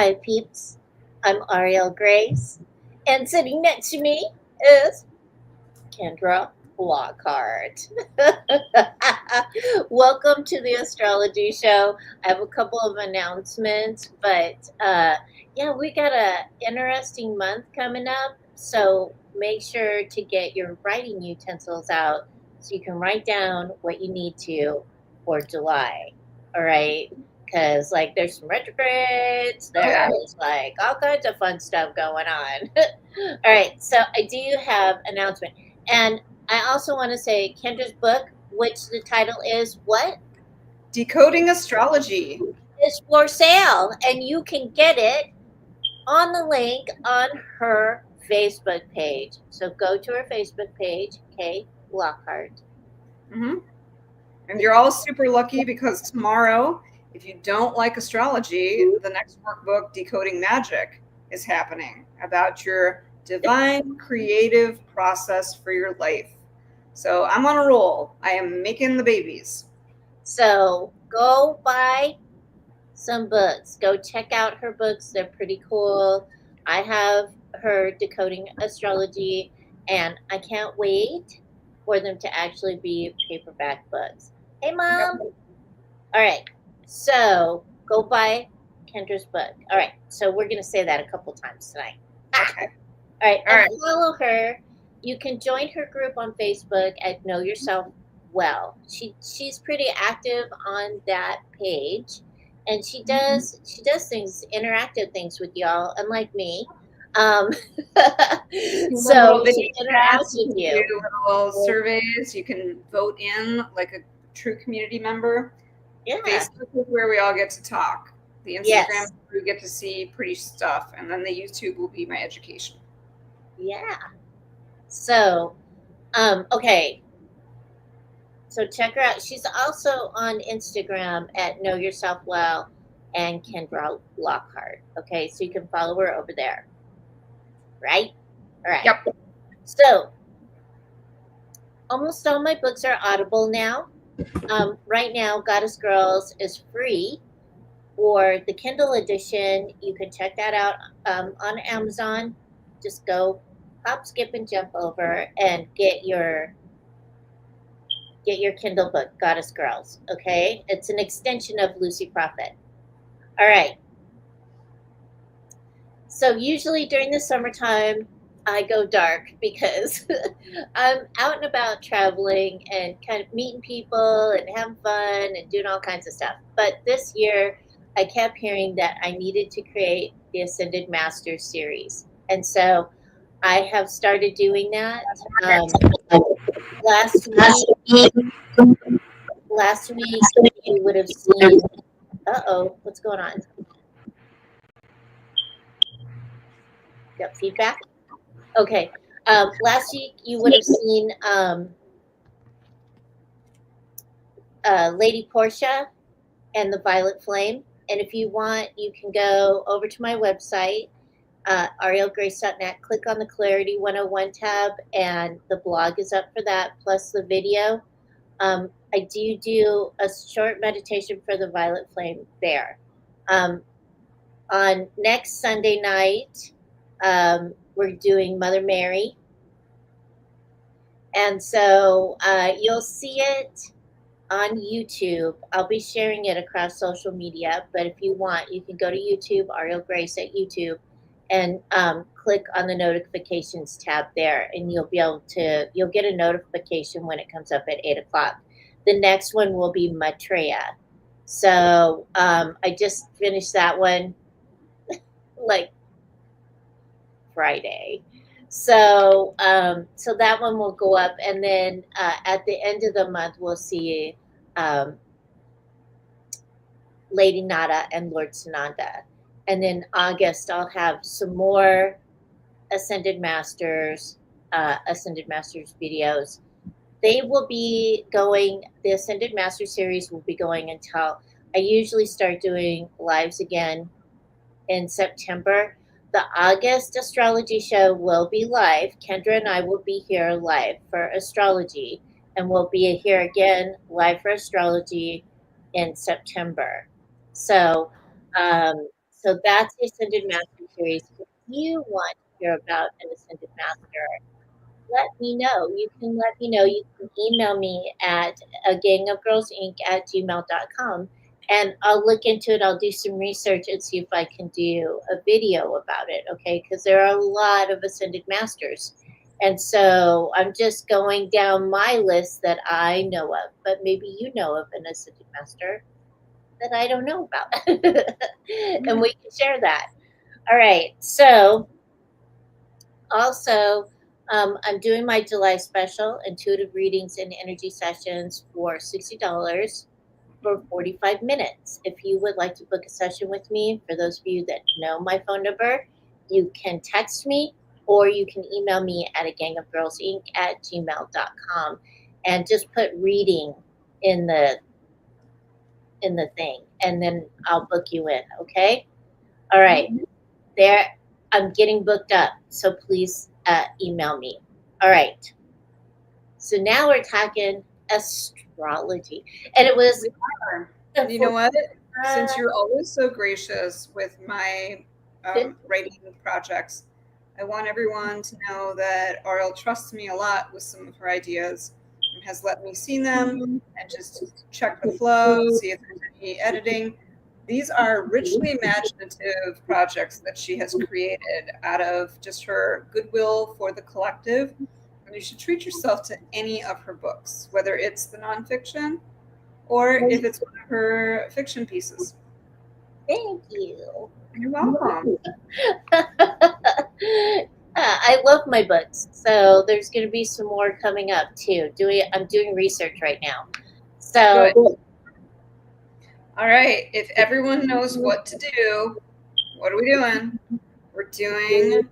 Hi, peeps. I'm Auriel Grace, and sitting next to me is Kendra Lockhart. Welcome to the Astrology Show. I have a couple of announcements, but yeah, we got a interesting month coming up, so make sure to get your writing utensils out so you can write down what you need to for July. All right. Because, like, there's some retrogrades, there's like all kinds of fun stuff going on. All right. So, I do have announcement. And I also want to say Kendra's book, which the title is what? Decoding Astrology. Is for sale. And you can get it on the link on her Facebook page. So go to her Facebook page, Kate Lockhart. Mm-hmm. And you're all super lucky because tomorrow, if you don't like astrology, the next workbook, Decoding Magic, is happening about your divine creative process for your life. So I'm on a roll. I am making the babies. So go buy some books. Go check out her books. They're pretty cool. I have her Decoding Astrology, and I can't wait for them to actually be paperback books. Hey, Mom. Yep. All right. So go buy Kendra's book. All right. So we're going to say that a couple times tonight. Okay. All right. All And right. follow her. You can join her group on Facebook at Know Yourself Well. She's pretty active on that page, and she does things, interactive things with y'all, unlike me. Um, so Little she video interacts chats, with you you. can do little surveys. You can vote in like a true community member. Yeah. Facebook is where we all get to talk. The Instagram Yes. is where we get to see pretty stuff, and then the YouTube will be my education. Yeah. So, okay. So check her out. She's also on Instagram at Know Yourself Well and Kendra Lockhart. Okay, so you can follow her over there. Right? All right. Yep. So almost all my books are Audible now. Right now, Goddess Girls is free for the Kindle edition. You can check that out on Amazon. Just go hop, skip, and jump over and get your Kindle book, Goddess Girls. Okay, it's an extension of Lucy Prophet. All right. So usually during the summertime, I go dark because I'm out and about traveling and kind of meeting people and having fun and doing all kinds of stuff. But this year, I kept hearing that I needed to create the Ascended Masters series. And so I have started doing that. Last week, you would have seen. What's going on? Got feedback? Okay. Last week you would have seen Lady Portia and the Violet Flame. And if you want, you can go over to my website, arielgrace.net, click on the Clarity 101 tab, and the blog is up for that, plus the video. I do a short meditation for the Violet Flame there. On next Sunday night, we're doing Mother Mary. And so you'll see it on YouTube. I'll be sharing it across social media, but if you want, you can go to YouTube, Ariel Grace at YouTube, and click on the notifications tab there, and you'll get a notification when it comes up at 8 o'clock. The next one will be Maitreya. So I just finished that one like Friday. So that one will go up, and then at the end of the month we'll see um, Lady Nada and Lord Sananda, and then August I'll have some more Ascended Masters videos. They will be going. The Ascended Master series will be going until I usually start doing lives again in September. The August Astrology Show will be live. Kendra and I will be here live for astrology, and we'll be here again live for astrology in September. So, So that's the Ascended Master series. If you want to hear about an Ascended Master, let me know. You can let me know. You can email me at a gang of girls inc at gmail.com, and I'll look into it. I'll do some research and see if I can do a video about it. Okay. Because there are a lot of Ascended Masters. And so I'm just going down my list that I know of, but maybe you know of an Ascended Master that I don't know about. And we can share that. All right. So also, I'm doing my July special, intuitive readings and energy sessions for $60 for 45 minutes. If you would like to book a session with me, for those of you that know my phone number, you can text me or you can email me at a gang of girls inc at gmail.com and just put reading in the thing, and then I'll book you in. Okay. All right. There, I'm getting booked up, so please email me. All right. So now we're talking astrology, and it was. You know what? Since you're always so gracious with my writing projects, I want everyone to know that Auriel trusts me a lot with some of her ideas and has let me see them and just check the flow, see if there's any editing. These are richly imaginative projects that she has created out of just her goodwill for the collective. And you should treat yourself to any of her books, whether it's the nonfiction or if it's one of her fiction pieces. Thank you. You're welcome. I love my books, so there's going to be some more coming up too. I'm doing research right now. So. Good. All right. If everyone knows what to do, what are we doing? We're doing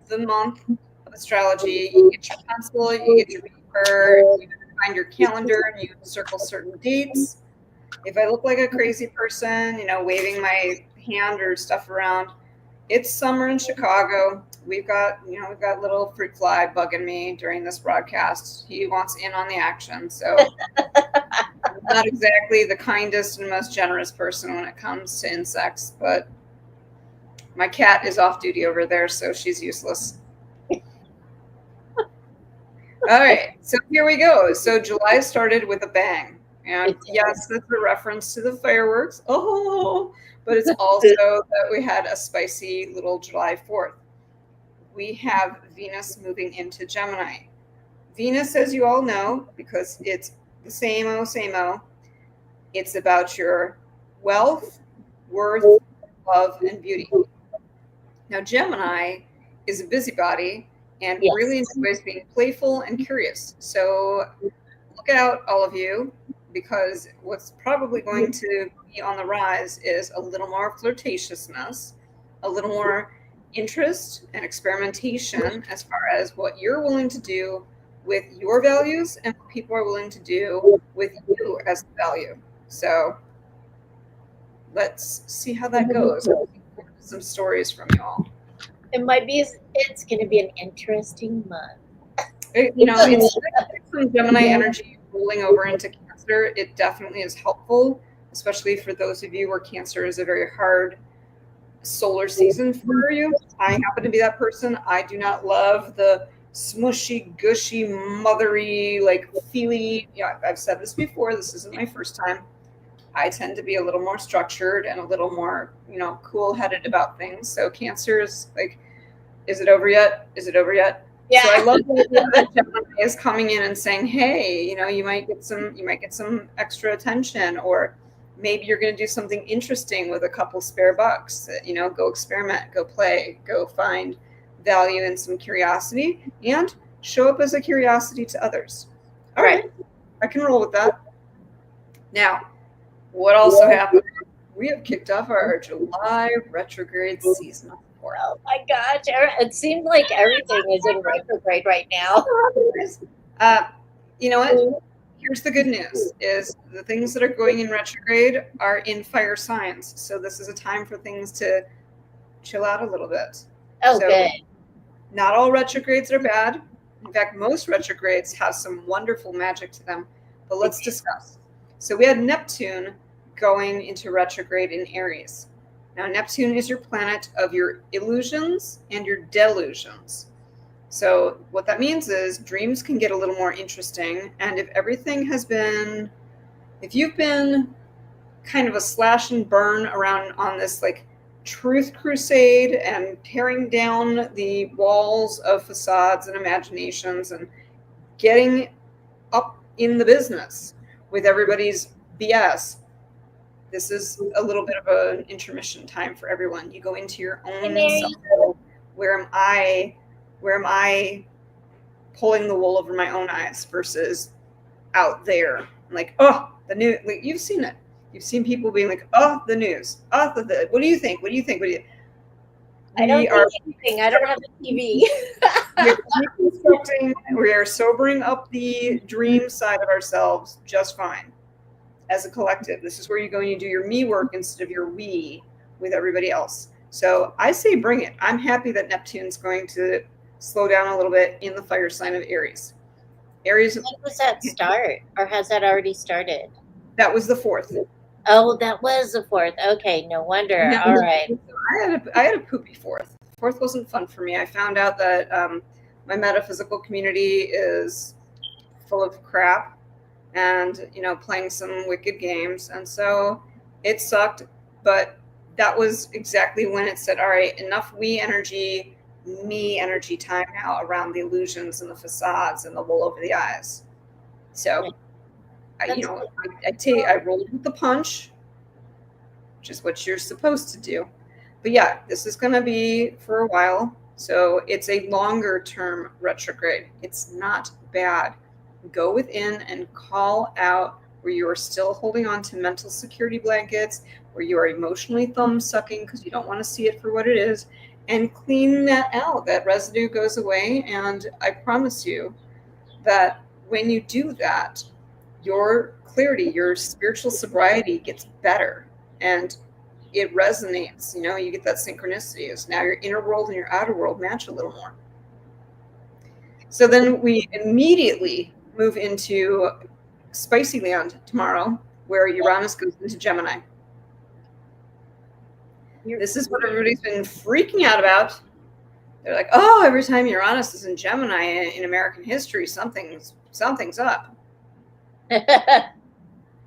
the month of astrology. You get your pencil, you get your paper, you find your calendar, and you circle certain dates. If I look like a crazy person, waving my hand or stuff around, it's summer in Chicago. We've got little fruit fly bugging me during this broadcast. He wants in on the action, so I'm not exactly the kindest and most generous person when it comes to insects, but my cat is off duty over there, so she's useless. All right, so here we go. So July started with a bang. And yes, that's a reference to the fireworks. Oh, but it's also that we had a spicy little July 4th. We have Venus moving into Gemini. Venus, as you all know, because it's the same o, it's about your wealth, worth, love, and beauty. Now, Gemini is a busybody and really enjoys being playful and curious. So look out, all of you, because what's probably going to be on the rise is a little more flirtatiousness, a little more interest and experimentation as far as what you're willing to do with your values and what people are willing to do with you as the value. So let's see how that goes. Some stories from you all. It's going to be an interesting month. It's from Gemini energy rolling over into Cancer. It definitely is helpful, especially for those of you where Cancer is a very hard solar season for you. I happen to be that person. I do not love the smushy, gushy, mothery, feely. I've said this before. This isn't my first time. I tend to be a little more structured and a little more, cool-headed about things. So Cancer is is it over yet? Is it over yet? Yeah. So I love that Gemini is coming in and saying, hey, you might get some extra attention, or maybe you're going to do something interesting with a couple spare bucks. Go experiment, go play, go find value in some curiosity, and show up as a curiosity to others. All right. I can roll with that. Now, what also happened? We have kicked off our July retrograde season. Oh my gosh. It seems like everything is in retrograde right now. You know what? Here's the good news, is the things that are going in retrograde are in fire signs. So this is a time for things to chill out a little bit. Oh, so, good. Not all retrogrades are bad. In fact, most retrogrades have some wonderful magic to them. But let's discuss. So we had Neptune going into retrograde in Aries. Now, Neptune is your planet of your illusions and your delusions. So what that means is dreams can get a little more interesting. And if you've been kind of a slash and burn around on this like truth crusade and tearing down the walls of facades and imaginations and getting up in the business with everybody's BS, this is a little bit of an intermission time for everyone. You go into your own self. Where am I pulling the wool over my own eyes versus out there? Like, oh, the news. Like, you've seen it. You've seen people being like, oh, the news. Oh, what do you think? What do you think? I don't think anything. I don't have a TV. We are sobering up the dream side of ourselves just fine. As a collective, this is where you go and you do your me work instead of your we with everybody else. So I say bring it. I'm happy that Neptune's going to slow down a little bit in the fire sign of Aries. When does that start? Or has that already started? That was the 4th. Oh, that was the 4th. Okay, no wonder. All right. I had a poopy 4th. 4th wasn't fun for me. I found out that my metaphysical community is full of crap and, playing some wicked games. And so it sucked. But that was exactly when it said, all right, enough me energy time now around the illusions and the facades and the wool over the eyes. So, I rolled with the punch, which is what you're supposed to do. But yeah, this is going to be for a while. So it's a longer term retrograde. It's not bad. Go within and call out where you are still holding on to mental security blankets, where you are emotionally thumb sucking because you don't want to see it for what it is, and clean that out. That residue goes away. And I promise you that when you do that, your clarity, your spiritual sobriety gets better and it resonates. You get that synchronicity. Is now your inner world and your outer world match a little more. So then we immediately move into spicy land tomorrow, where Uranus goes into Gemini. This is what everybody's been freaking out about. They're like, oh, every time Uranus is in Gemini in American history, something's up.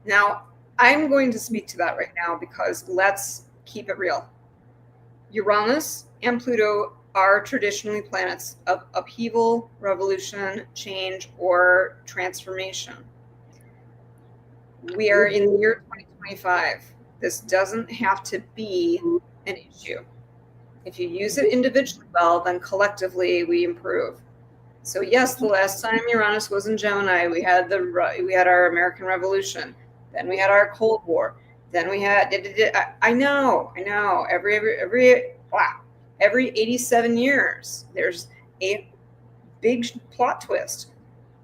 Now, I'm going to speak to that right now because let's keep it real. Uranus and Pluto are traditionally planets of upheaval, revolution, change, or transformation. We are in the year 2025. This doesn't have to be an issue. If you use it individually well, then collectively we improve. So yes, the last time Uranus was in Gemini, we had our American Revolution. Then we had our Cold War. Then we had I know. Every 87 years, there's a big plot twist.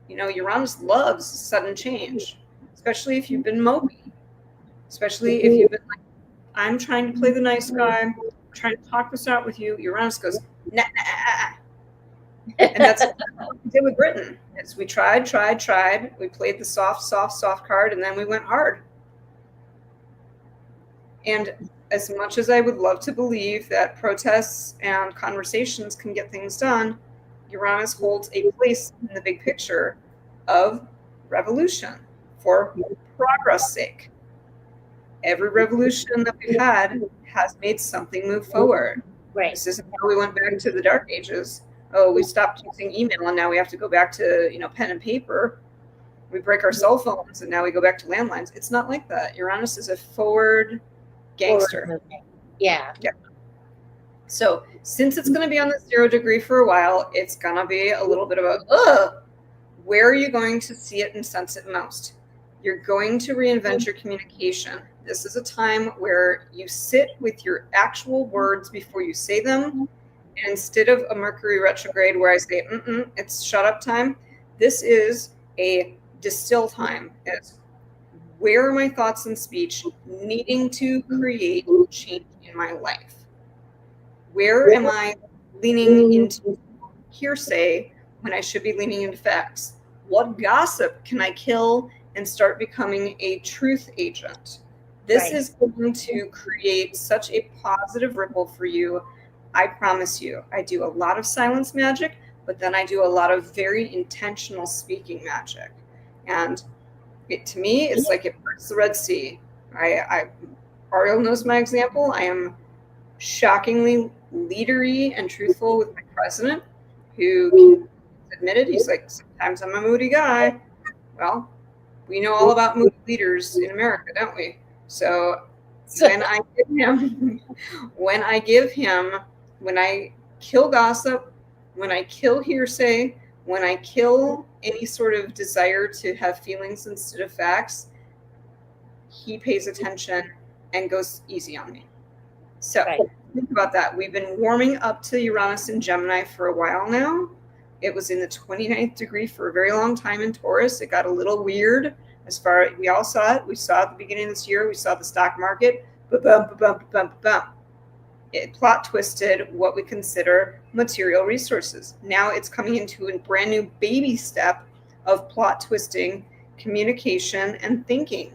Uranus loves sudden change, especially if you've been mopey, especially if you've been like, I'm trying to play the nice guy, I'm trying to talk this out with you. Uranus goes, nah. And that's what we did with Britain. Is we tried. We played the soft card, and then we went hard. And as much as I would love to believe that protests and conversations can get things done, Uranus holds a place in the big picture of revolution for progress' sake. Every revolution that we've had has made something move forward. Right. This isn't how we went back to the Dark Ages. Oh, we stopped using email and now we have to go back to, pen and paper. We break our cell phones and now we go back to landlines. It's not like that. Uranus is a forward gangster. Yeah. So since it's going to be on the 0 degree for a while, it's going to be a little bit of a, where are you going to see it and sense it most? You're going to reinvent your communication. This is a time where you sit with your actual words before you say them. And instead of a Mercury retrograde where I say, it's shut up time, this is a distill time. It's where are my thoughts and speech needing to create change in my life? Where am I leaning into hearsay when I should be leaning into facts? What gossip can I kill and start becoming a truth agent? This is going to create such a positive ripple for you. I promise you. I do a lot of silence magic, but then I do a lot of very intentional speaking magic. And to me, it's like it parts the Red Sea. Auriel knows my example. I am shockingly leadery and truthful with my president, who can admit it. He's like, sometimes I'm a moody guy. Well, we know all about moody leaders in America, don't we? So when I give him, when I kill gossip, when I kill hearsay, when I kill any sort of desire to have feelings instead of facts, he pays attention and goes easy on me. So think about that. We've been warming up to Uranus in Gemini for a while now. It was in the 29th degree for a very long time in Taurus. It got a little weird as far as we all saw it. We saw at the beginning of this year, we saw the stock market, it plot twisted what we consider material resources. Now it's coming into a brand new baby step of plot twisting, communication, and thinking.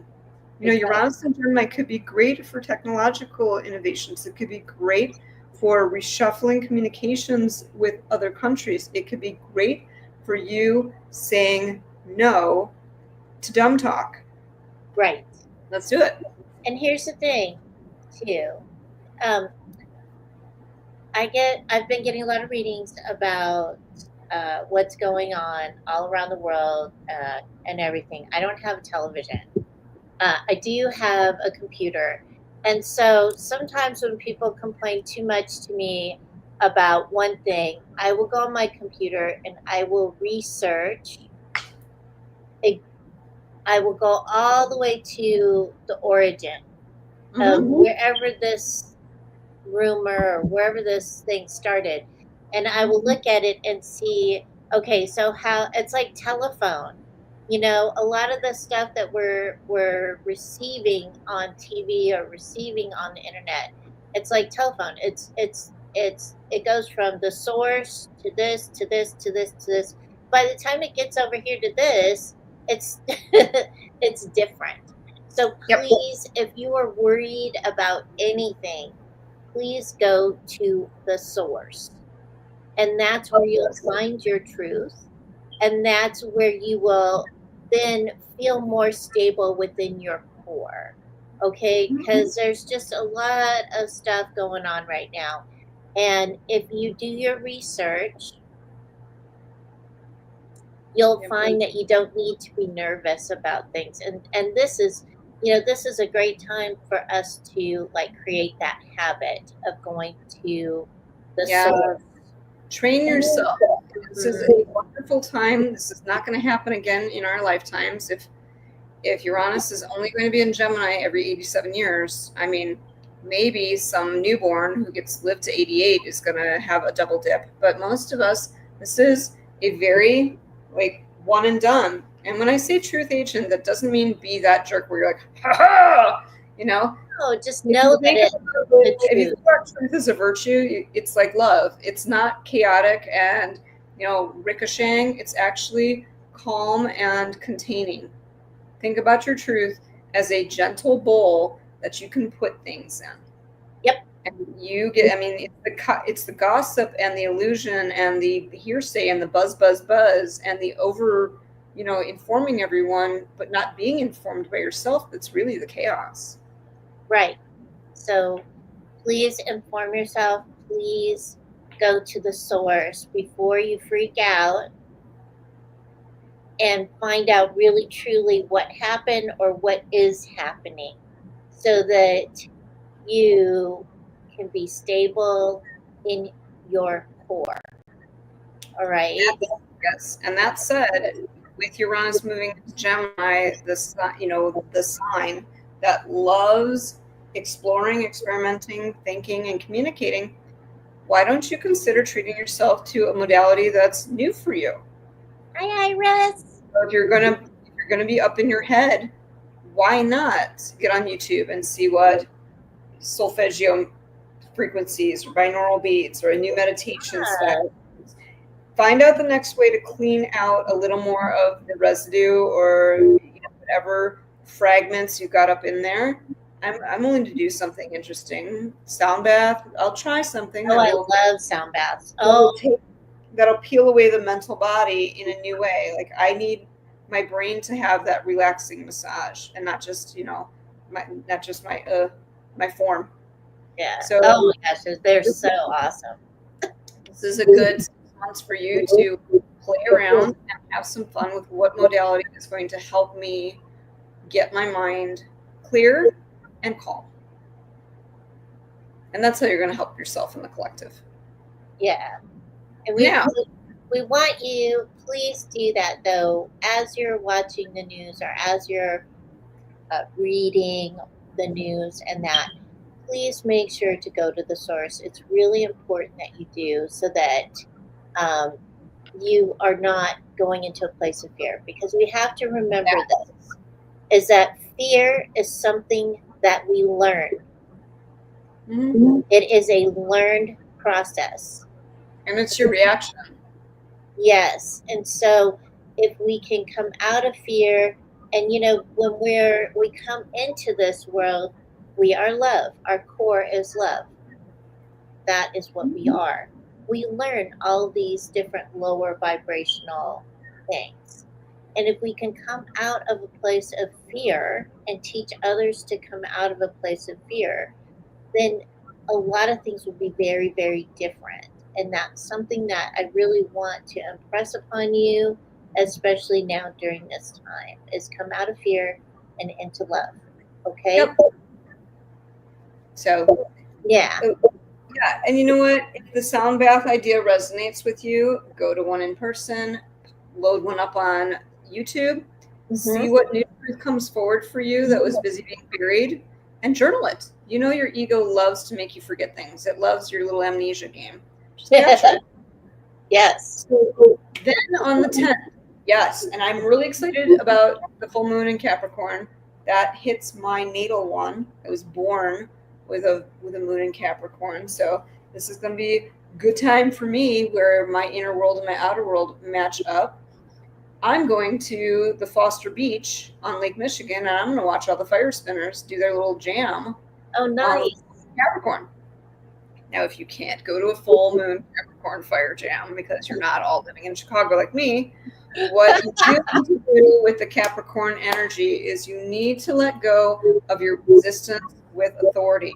You know, Uranus and Gemini could be great for technological innovations. It could be great for reshuffling communications with other countries. It could be great for you saying no to dumb talk. Right. Let's do it. And here's the thing, too. I've been getting a lot of readings about what's going on all around the world and everything. I don't have a television. I do have a computer. And so sometimes when people complain too much to me about one thing, I will go on my computer and I will research. I will go all the way to the origin of wherever this rumor or wherever this thing started. And I will look at it and see, okay, so how it's like telephone. You know, a lot of the stuff that we're receiving on TV or receiving on the internet, it's like telephone. It goes from the source to this to this to this to this. By the time it gets over here to this, it's it's different. So please, if you are worried about anything, please go to the source, and that's where you'll find your truth. And that's where you will then feel more stable within your core. Okay? Because there's just a lot of stuff going on right now. And if you do your research, you'll find that you don't need to be nervous about things. And this is, this is a great time for us to like create that habit of going to the source. Train yourself. This is a wonderful time. This is not going to happen again in our lifetimes. If Uranus is only going to be in Gemini every 87 years, I mean, maybe some newborn who gets lived to 88 is going to have a double dip. But most of us, this is a very like one and done. And when I say truth agent, that doesn't mean be that jerk where you're like, ha ha, No, just know that if you think about truth as a virtue, it's like love. It's not chaotic and ricocheting. It's actually calm and containing. Think about your truth as a gentle bowl that you can put things in. Yep. And you get, I mean, it's the gossip and the illusion and the hearsay and the buzz and the over, informing everyone, but not being informed by yourself. That's really the chaos. Right. So please inform yourself. Please go to the source before you freak out and find out really truly what happened or what is happening so that you can be stable in your core. All right. Yes. And that said, with Uranus moving to Gemini, the sign that loves exploring, experimenting, thinking, and communicating, why don't you consider treating yourself to a modality that's new for you? Hi, Iris. So if you're gonna be up in your head, why not get on YouTube and see what solfeggio frequencies or binaural beats or a new meditation style? Find out the next way to clean out a little more of the residue or whatever fragments you got up in there, I'm willing to do something interesting. Sound bath. I'll try something Oh, that I will love sound baths. Oh, that'll peel away the mental body in a new way. Like I need my brain to have that relaxing massage and not just, my form. yeah. So Oh my gosh, they're so awesome. this is a good 6 months for you to play around and have some fun with what modality is going to help me get my mind clear and calm. And that's how you're going to help yourself in the collective. Yeah. And Now, we want you, please do that though, as you're watching the news or as you're reading the news and that, please make sure to go to the source. It's really important that you do so that you are not going into a place of fear, because we have to remember this, is that fear is something that we learn. It is a learned process. and it's your reaction. Yes. And so if we can come out of fear, and when we come into this world, we are love. Our core is love. That is what we are. We learn all these different lower vibrational things. And if we can come out of a place of fear and teach others to come out of a place of fear, then a lot of things will be very, very different. And that's something that I really want to impress upon you, especially now during this time, is come out of fear and into love. Okay? Yep. So, yeah. Yeah, and you know what? If the sound bath idea resonates with you, go to one in person, load one up on YouTube, see what new truth comes forward for you that was busy being buried, and journal it. You know your ego loves to make you forget things. It loves your little amnesia game. Just capture it. Yes. So then on the 10th, yes, and I'm really excited about the full moon in Capricorn. That hits my natal one. I was born with a moon in Capricorn, so this is going to be a good time for me where my inner world and my outer world match up. I'm going to the Foster Beach on Lake Michigan, and I'm going to watch all the fire spinners do their little jam. Oh, nice. Capricorn. Now, if you can't go to a full moon Capricorn fire jam because you're not all living in Chicago like me, what you do need to do with the Capricorn energy is you need to let go of your resistance with authority.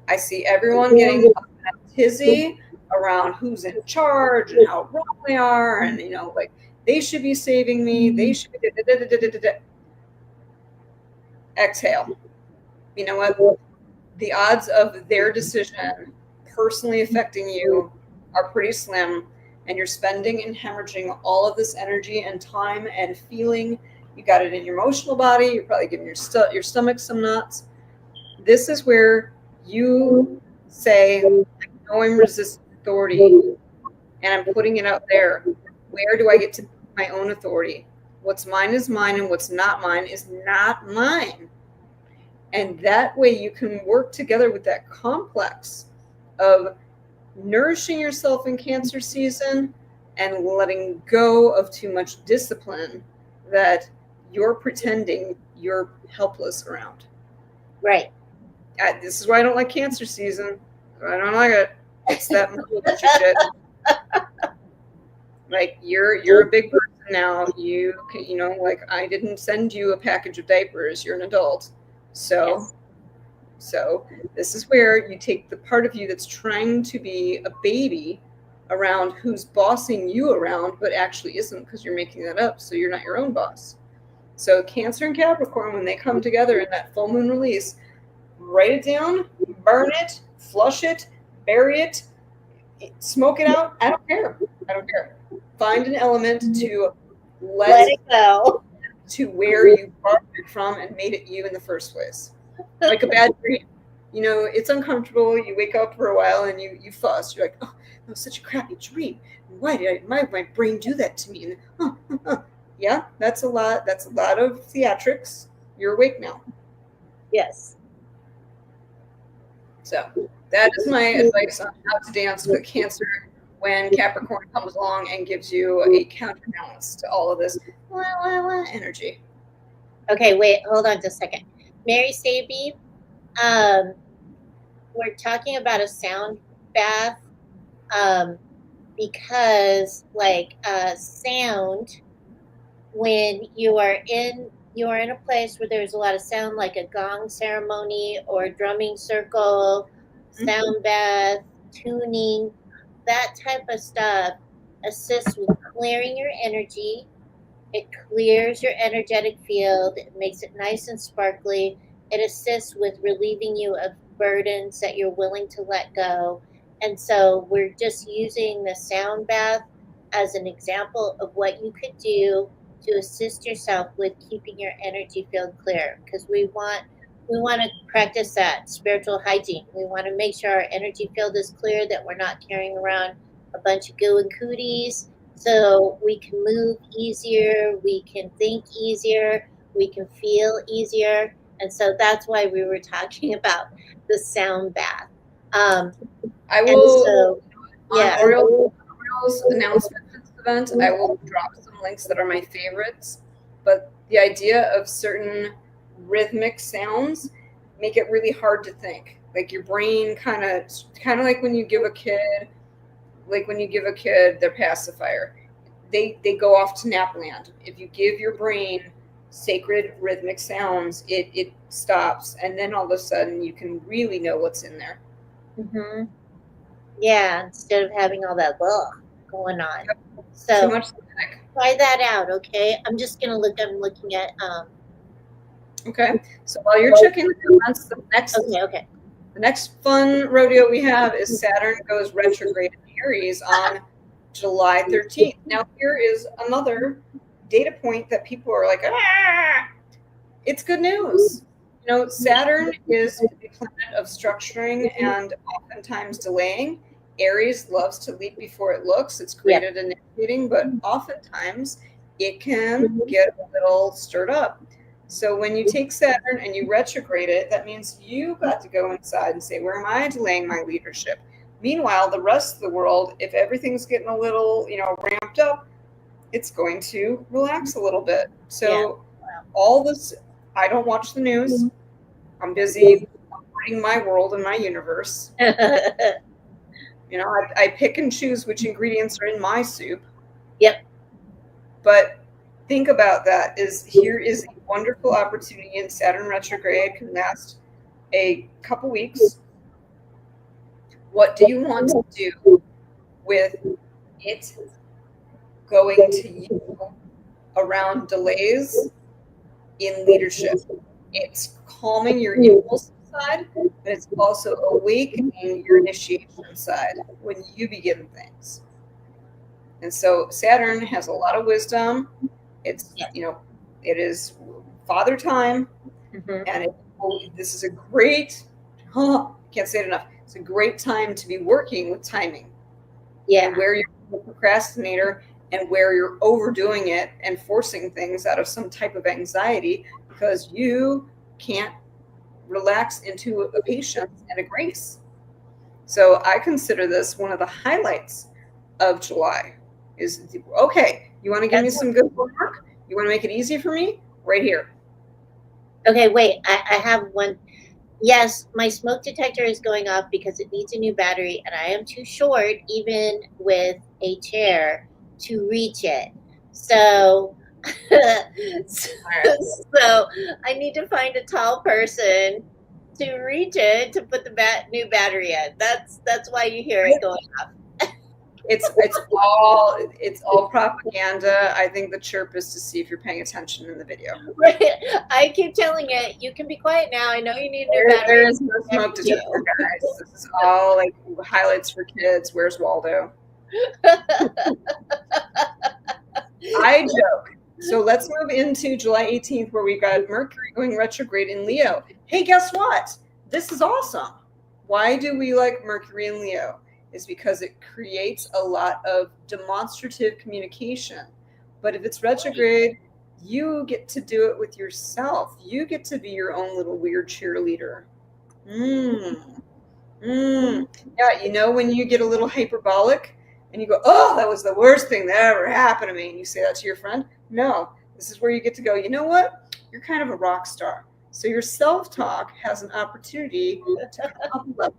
I see everyone getting a tizzy around who's in charge and how wrong they are, and like they should be saving me. They should be. Exhale. You know what? The odds of their decision personally affecting you are pretty slim, and you're spending and hemorrhaging all of this energy and time and feeling. You got it in your emotional body. You're probably giving your stomach some knots. This is where you say, I know I'm resisting authority, and I'm putting it out there. Where do I get to my own authority? What's mine is mine, and what's not mine is not mine. And that way you can work together with that complex of nourishing yourself in Cancer season and letting go of too much discipline that you're pretending you're helpless around. Right. This is why I don't like Cancer season. I don't like it. It's that shit. Like you're a big person now. You can, like I didn't send you a package of diapers. You're an adult. So this is where you take the part of you that's trying to be a baby around who's bossing you around, but actually isn't, because you're making that up. So you're not your own boss. So Cancer and Capricorn, when they come together in that full moon release, write it down, burn it, flush it, bury it, smoke it out. I don't care. Find an element to let it go to where you borrowed it from and made it you in the first place. Like a bad dream. It's uncomfortable. You wake up for a while and you fuss. You're like, oh, that was such a crappy dream. Why did my brain do that to me? And, yeah, that's a lot. That's a lot of theatrics. You're awake now. Yes. So that is my advice on how to dance with Cancer when Capricorn comes along and gives you a counterbalance to all of this energy. Okay, wait, hold on just a second. Mary Staby, we're talking about a sound bath, because like sound, when you are in a place where there's a lot of sound, like a gong ceremony or a drumming circle, sound bath, tuning, that type of stuff assists with clearing your energy. It clears your energetic field. It makes it nice and sparkly. It assists with relieving you of burdens that you're willing to let go. And so we're just using the sound bath as an example of what you could do to assist yourself with keeping your energy field clear, because we want to practice that spiritual hygiene. We want to make sure our energy field is clear, that we're not carrying around a bunch of goo and cooties, so we can move easier, we can think easier, we can feel easier. And so that's why we were talking about the sound bath. I And will, so, on yeah, Auriel's announcement for this event, I will drop some links that are my favorites. But the idea of certain rhythmic sounds make it really hard to think. Like your brain kind of like when you give a kid, their pacifier, they go off to napland. If you give your brain sacred rhythmic sounds, it stops, and then all of a sudden you can really know what's in there. hmm yeah, instead of having all that going on. Too So much static. try that out, okay? I'm looking at, Okay, so while you're checking the comments, okay. the next fun rodeo we have is Saturn goes retrograde in Aries on July 13th. Now, here is another data point that people are like, ah, it's good news. You know, Saturn is the planet of structuring and oftentimes delaying. Aries loves to leap before it looks. It's great at initiating, but oftentimes it can get a little stirred up. So when you take Saturn and you retrograde it, that means you got to go inside and say, where am I delaying my leadership? Meanwhile, the rest of the world, if everything's getting a little, ramped up, it's going to relax a little bit. So all this, I don't watch the news. I'm busy operating my world and my universe. I pick and choose which ingredients are in my soup. Yep. But think about that. Here is a wonderful opportunity, in Saturn retrograde can last a couple weeks. What do you want to do with it going to you around delays in leadership? It's calming your impulsive side, but it's also awakening your initiation side when you begin things. And so Saturn has a lot of wisdom. It's, it is father time. And this is a great, can't say it enough. It's a great time to be working with timing. Yeah. And where you're a procrastinator and where you're overdoing it and forcing things out of some type of anxiety because you can't relax into a patience and a grace. So I consider this one of the highlights of July. Okay, you want to give me some good homework? You want to make it easy for me? Right here. Okay, wait, I have one. Yes, my smoke detector is going off because it needs a new battery, and I am too short, even with a chair, to reach it. So, so I need to find a tall person to reach it to put the new battery in. That's why you hear it going off. It's all propaganda. I think the chirp is to see if you're paying attention in the video. Right. I keep telling it, you can be quiet now. I know you need a new battery. There is no smoke detector, guys. This is all like highlights for kids. Where's Waldo? I joke. So let's move into July 18th, where we've got Mercury going retrograde in Leo. Hey, guess what? This is awesome. Why do we like Mercury in Leo? Is because it creates a lot of demonstrative communication. But if it's retrograde, you get to do it with yourself. You get to be your own little weird cheerleader. Yeah, when you get a little hyperbolic and you go, oh, that was the worst thing that ever happened to me. And you say that to your friend. No, this is where you get to go, you know what? You're kind of a rock star. So your self-talk has an opportunity to come up.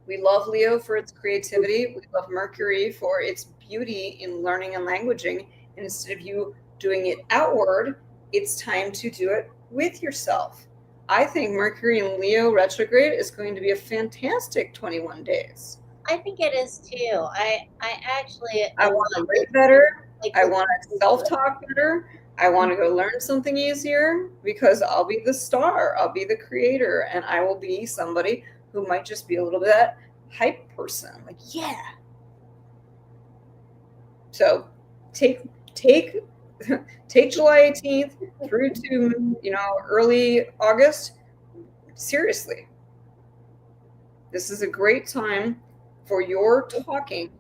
We love Leo for its creativity. We love Mercury for its beauty in learning and languaging. And instead of you doing it outward, it's time to do it with yourself. I think Mercury in Leo retrograde is going to be a fantastic 21 days. I think it is too. I actually I want to live better. I want to self-talk better. I want to go learn something easier because I'll be the star. I'll be the creator, and I will be somebody who might just be a little bit that hype person. Like, yeah. So take July 18th through to early August. Seriously. This is a great time for your talking,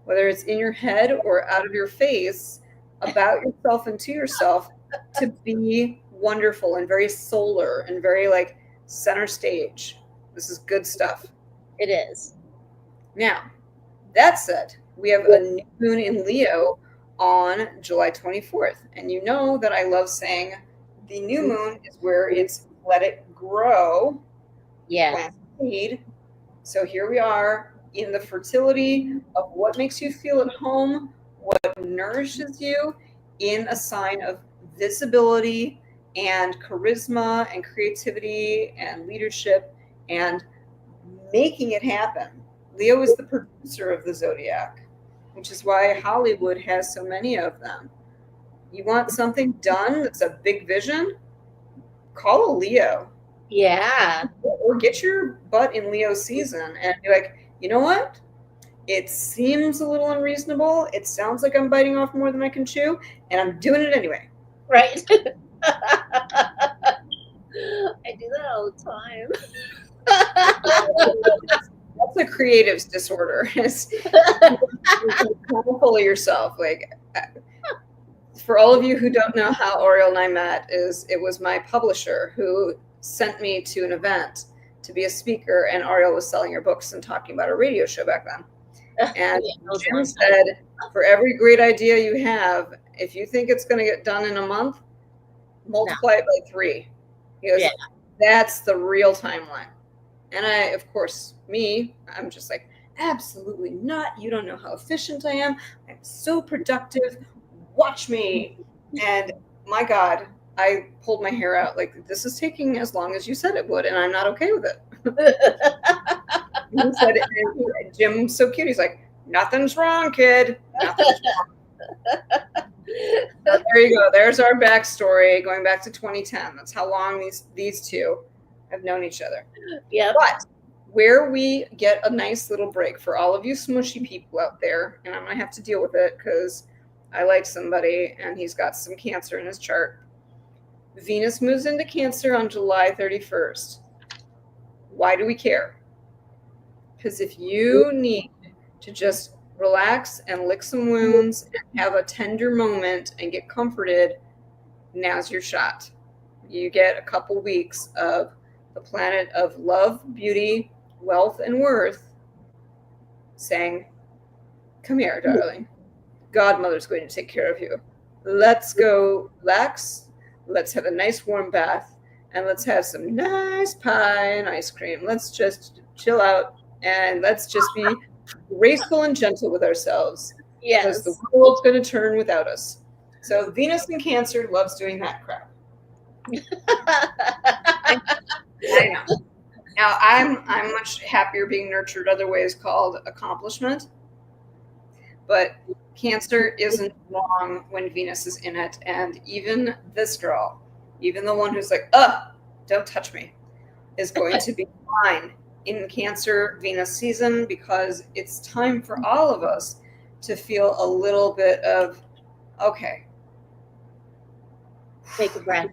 whether it's in your head or out of your face, about yourself and to yourself, to be wonderful and very solar and very like center stage. This is good stuff. It is. Now, that said, we have a new moon in Leo on July 24th. And you know that I love saying the new moon is where it's let it grow. Yeah. Plant seed. So here we are in the fertility of what makes you feel at home, what nourishes you, in a sign of visibility and charisma and creativity and leadership and making it happen. Leo is the producer of the zodiac, which is why Hollywood has so many of them. You want something done that's a big vision? Call a Leo. Yeah. Or get your butt in Leo season and be like, you know what? It seems a little unreasonable. It sounds like I'm biting off more than I can chew, and I'm doing it anyway. Right. I do that all the time. That's a creative's disorder. It's full of yourself. Like, for all of you who don't know how Auriel and I met, it was my publisher who sent me to an event to be a speaker, and Auriel was selling her books and talking about a radio show back then. And Jim said, for every great idea you have, if you think it's going to get done in a month, multiply it by 3. He goes, that's the real timeline. And I, of course, I'm just like, absolutely not. You don't know how efficient I am. I'm so productive. Watch me. And my God, I pulled my hair out. Like, this is taking as long as you said it would, and I'm not okay with it. He said, and Jim's so cute. He's like, nothing's wrong, kid. Nothing's wrong. There you go. There's our backstory going back to 2010. That's how long these two have known each other. Yeah. But where we get a nice little break for all of you smushy people out there, and I'm going to have to deal with it because I like somebody and he's got some Cancer in his chart. Venus moves into Cancer on July 31st. Why do we care? Because if you need to just relax and lick some wounds and have a tender moment and get comforted, now's your shot. You get a couple weeks of the planet of love, beauty, wealth, and worth saying, come here, darling. Godmother's going to take care of you. Let's go relax. Let's have a nice warm bath. And let's have some nice pie and ice cream. Let's just chill out. And let's just be graceful and gentle with ourselves. Yes. Because the world's going to turn without us. So Venus in Cancer loves doing that crap. I know. Now, I'm much happier being nurtured other ways called accomplishment. But Cancer isn't wrong when Venus is in it. And even this girl, even the one who's like, don't touch me, is going to be fine in Cancer Venus season, because it's time for all of us to feel a little bit of, okay, take a breath.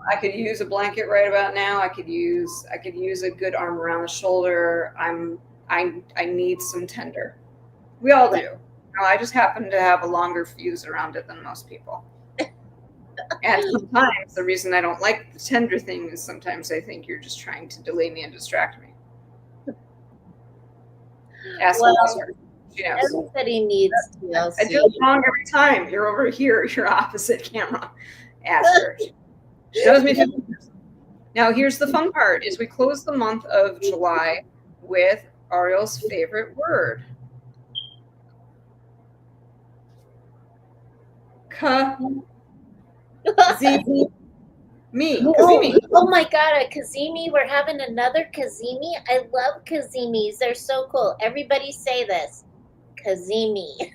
I could use a blanket right about now. I could use a good arm around the shoulder. I need some tender. We all do. I just happen to have a longer fuse around it than most people. And sometimes the reason I don't like the tender thing is sometimes I think you're just trying to delay me and distract me. Ask her. She knows. Everybody needs TLC. I do it wrong every time. You're over here. You're opposite camera. Ask her. She knows me. Now, here's the fun part: is we close the month of July with Auriel's favorite word. Kazimi. Oh my god, a Kazimi. We're having another Kazimi. I love Kazimis. They're so cool. Everybody say this. Kazimi.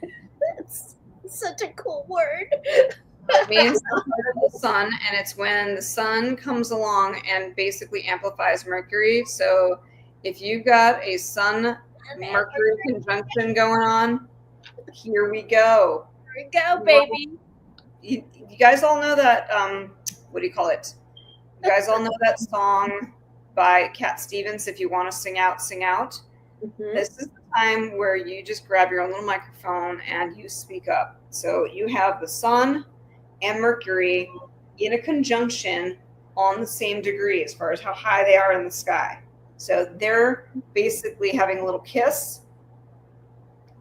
It's such a cool word. It means the part of the sun, and it's when the sun comes along and basically amplifies Mercury. So if you've got a sun-Mercury conjunction going on, here we go. Here we go, baby. You guys all know that, what do you call it? You guys all know that song by Cat Stevens, If You Want to Sing Out, Sing Out? Mm-hmm. This is the time where you just grab your own little microphone and you speak up. So you have the sun and Mercury in a conjunction on the same degree as far as how high they are in the sky. So they're basically having a little kiss,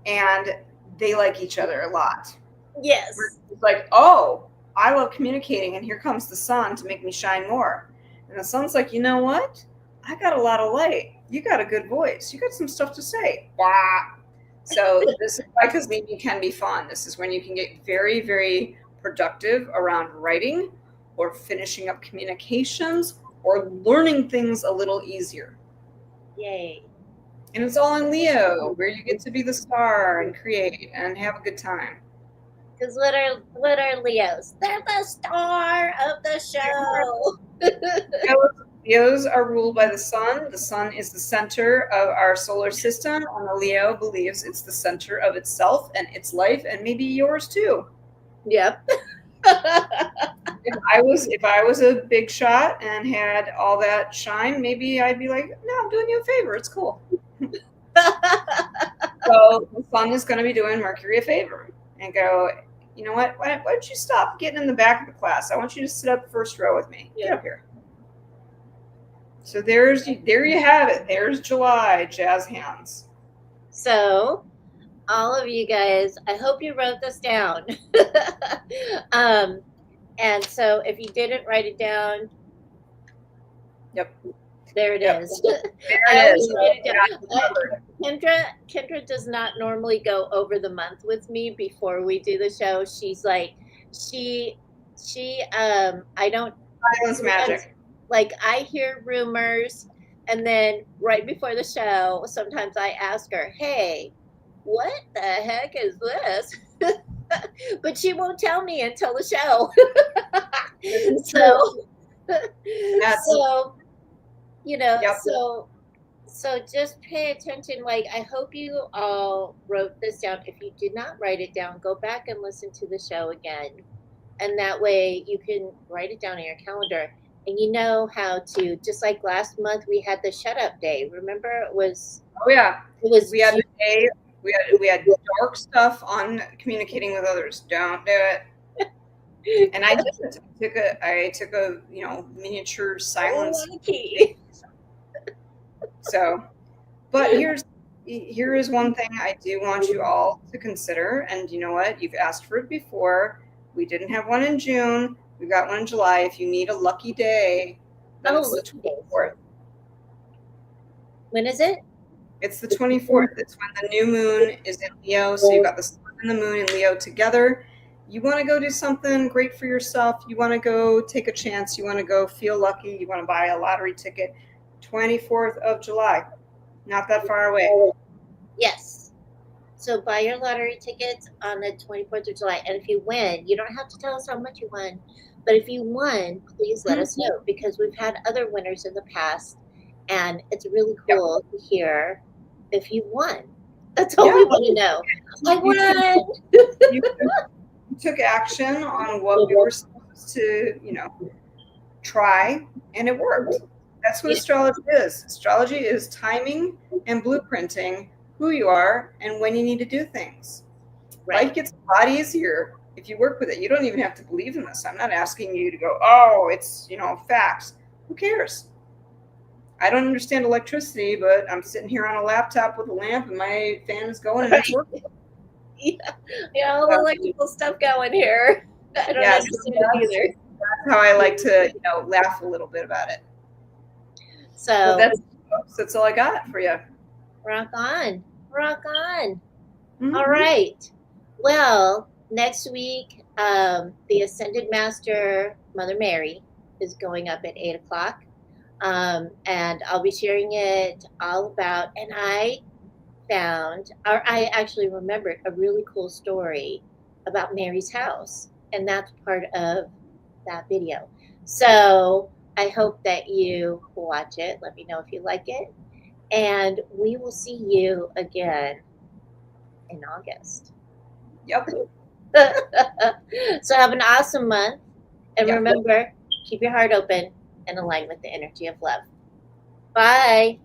and they like each other a lot. Yes. It's like, oh, I love communicating, and here comes the sun to make me shine more. And the sun's like, you know what? I got a lot of light. You got a good voice. You got some stuff to say. Blah. So this is why Kazimi can be fun. This is when you can get very, very productive around writing or finishing up communications or learning things a little easier. Yay. And it's all in Leo, where you get to be the star and create and have a good time. Because what are Leos? They're the star of the show. Leos are ruled by the sun. The sun is the center of our solar system, and the Leo believes it's the center of itself and its life, and maybe yours too. Yep. If I was a big shot and had all that shine, maybe I'd be like, no, I'm doing you a favor. It's cool. So the sun is going to be doing Mercury a favor and go, you know what? Why don't you stop getting in the back of the class? I want you to sit up first row with me. Get up here. So there you have it. There's July, jazz hands. So all of you guys, I hope you wrote this down. And so if you didn't write it down, yep, there it is. There it is. Kendra does not normally go over the month with me before we do the show. She's like, I don't. Silence magic. Like, I hear rumors, and then right before the show, sometimes I ask her, hey, what the heck is this? But she won't tell me until the show. So you know, yep. So just pay attention. Like, I hope you all wrote this down. If you did not write it down, go back and listen to the show again. And that way you can write it down on your calendar. And you know how to, just like last month, we had the shut up day. Remember, it was. Oh yeah. We had the day. We had dark stuff on communicating with others. Don't do it. And I didn't. I took a miniature silence. So, but here is one thing I do want you all to consider. And you know what? You've asked for it before. We didn't have one in June. We got one in July. If you need a lucky day, it's the 24th. When is it? It's the 24th. It's when the new moon is in Leo. So you've got the sun and the moon in Leo together. You want to go do something great for yourself. You want to go take a chance. You want to go feel lucky. You want to buy a lottery ticket. 24th of July. Not that far away. Yes. So buy your lottery tickets on the 24th of July. And if you win, you don't have to tell us how much you won. But if you won, please let us know, because we've had other winners in the past. And it's really cool to hear if you won. That's all we want to know. I won! You took action on what we were supposed to, try, and it worked. That's what astrology is. Astrology is timing and blueprinting who you are and when you need to do things. Right. Life gets a lot easier if you work with it. You don't even have to believe in this. I'm not asking you to go, oh, it's, facts. Who cares? I don't understand electricity, but I'm sitting here on a laptop with a lamp and my fan is going and it's working. All the electrical stuff going here. I don't understand it either. That's how I like to, laugh a little bit about it. So that's all I got for you. rock on. Rock on. Mm-hmm. All right. Well, next week, the Ascended Master, Mother Mary, is going up at 8 o'clock. And I'll be sharing it all about, and I actually remembered a really cool story about Mary's house. And that's part of that video. So I hope that you watch it. Let me know if you like it. And we will see you again in August. Yep. So have an awesome month. And Yep. remember, keep your heart open and align with the energy of love. Bye.